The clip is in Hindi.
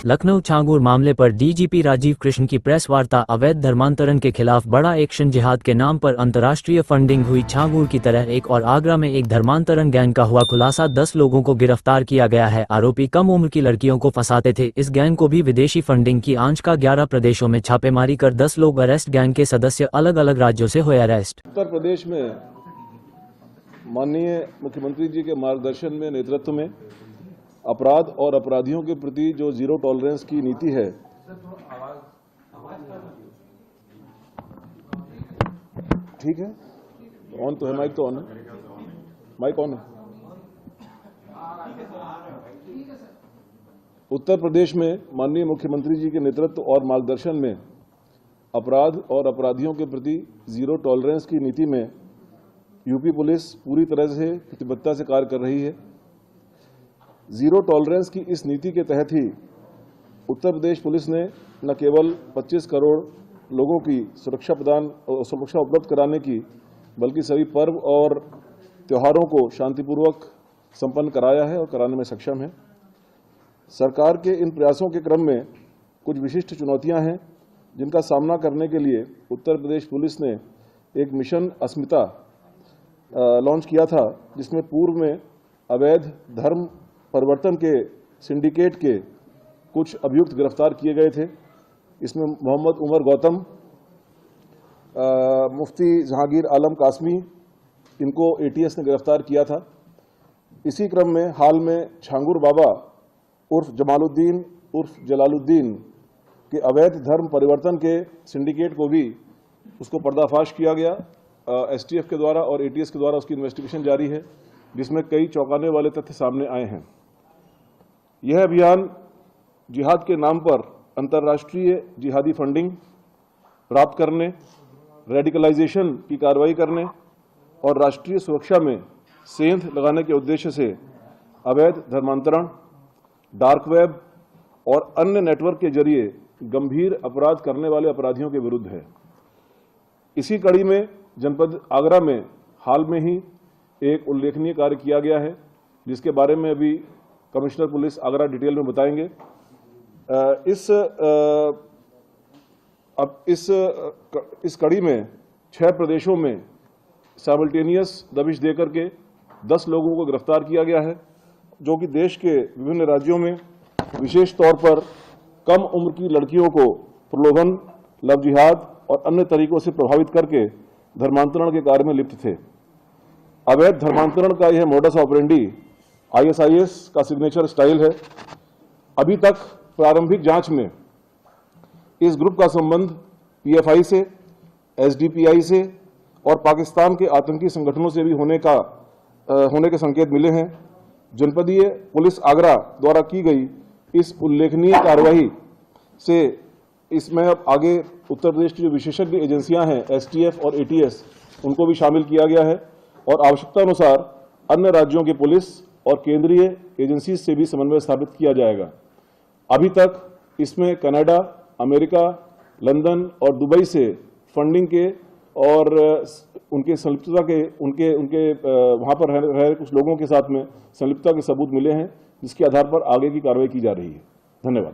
लखनऊ छांगूर मामले पर डीजीपी राजीव कृष्ण की प्रेस वार्ता। अवैध धर्मांतरण के खिलाफ बड़ा एक्शन, जिहाद के नाम पर अंतर्राष्ट्रीय फंडिंग हुई। छांगूर की तरह एक और आगरा में एक धर्मांतरण गैंग का हुआ खुलासा। 10 लोगों को गिरफ्तार किया गया है। आरोपी कम उम्र की लड़कियों को फंसाते थे। इस गैंग को भी विदेशी फंडिंग की आंच का। 11 प्रदेशों में छापेमारी कर 10 लोग अरेस्ट। गैंग के सदस्य अलग अलग राज्यों से हुए अरेस्ट। उत्तर प्रदेश में माननीय मुख्यमंत्री जी के मार्गदर्शन में, नेतृत्व में अपराध और अपराधियों के प्रति जो जीरो टॉलरेंस की नीति है, ठीक है, ऑन तो है, माइक तो ऑन है, माइक ऑन है। उत्तर प्रदेश में माननीय मुख्यमंत्री जी के नेतृत्व और मार्गदर्शन में अपराध और अपराधियों के प्रति जीरो टॉलरेंस की नीति में यूपी पुलिस पूरी तरह से प्रतिबद्धता से कार्य कर रही है। जीरो टॉलरेंस की इस नीति के तहत ही उत्तर प्रदेश पुलिस ने न केवल 25 करोड़ लोगों की सुरक्षा उपलब्ध कराने की, बल्कि सभी पर्व और त्योहारों को शांतिपूर्वक संपन्न कराया है और कराने में सक्षम है। सरकार के इन प्रयासों के क्रम में कुछ विशिष्ट चुनौतियां हैं, जिनका सामना करने के लिए उत्तर प्रदेश पुलिस ने एक मिशन अस्मिता लॉन्च किया था, जिसमें पूर्व में अवैध धर्म परिवर्तन के सिंडिकेट के कुछ अभियुक्त गिरफ्तार किए गए थे। इसमें मोहम्मद उमर गौतम, मुफ्ती जहांगीर आलम कासमी, इनको एटीएस ने गिरफ्तार किया था। इसी क्रम में हाल में छांगूर बाबा उर्फ जमालुद्दीन उर्फ जलालुद्दीन के अवैध धर्म परिवर्तन के सिंडिकेट को भी उसको पर्दाफाश किया गया। एसटीएफ के द्वारा और एटीएस के द्वारा उसकी इन्वेस्टिगेशन जारी है, जिसमें कई चौंकाने वाले तथ्य सामने आए हैं। यह अभियान जिहाद के नाम पर अंतर्राष्ट्रीय जिहादी फंडिंग प्राप्त करने, रेडिकलाइजेशन की कार्रवाई करने और राष्ट्रीय सुरक्षा में सेंध लगाने के उद्देश्य से अवैध धर्मांतरण, डार्क वेब और अन्य नेटवर्क के जरिए गंभीर अपराध करने वाले अपराधियों के विरुद्ध है। इसी कड़ी में जनपद आगरा में हाल में ही एक उल्लेखनीय कार्य किया गया है, जिसके बारे में अभी कमिश्नर पुलिस आगरा डिटेल में बताएंगे। इस कड़ी में 6 प्रदेशों में साइमल्टेनियस दबिश देकर के 10 लोगों को गिरफ्तार किया गया है, जो कि देश के विभिन्न राज्यों में विशेष तौर पर कम उम्र की लड़कियों को प्रलोभन, लव जिहाद और अन्य तरीकों से प्रभावित करके धर्मांतरण के कार्य में लिप्त थे। अवैध धर्मांतरण का यह मोडस ऑपरेंडी ISIS का सिग्नेचर स्टाइल है। अभी तक प्रारंभिक जांच में इस ग्रुप का संबंध PFI से, SDPI से और पाकिस्तान के आतंकी संगठनों से भी होने के संकेत मिले हैं। जनपदीय पुलिस आगरा द्वारा की गई इस उल्लेखनीय कार्रवाई से इसमें अब आगे उत्तर प्रदेश की जो विशेषज्ञ एजेंसियां हैं, STF और ATS, उनको भी शामिल किया गया है और आवश्यकता अनुसार अन्य राज्यों की पुलिस और केंद्रीय एजेंसी से भी समन्वय स्थापित किया जाएगा। अभी तक इसमें कनाडा, अमेरिका, लंदन और दुबई से फंडिंग के और उनके संलिप्तता के उनके वहां पर रह रहे कुछ लोगों के साथ में संलिप्तता के सबूत मिले हैं, जिसके आधार पर आगे की कार्रवाई की जा रही है। धन्यवाद।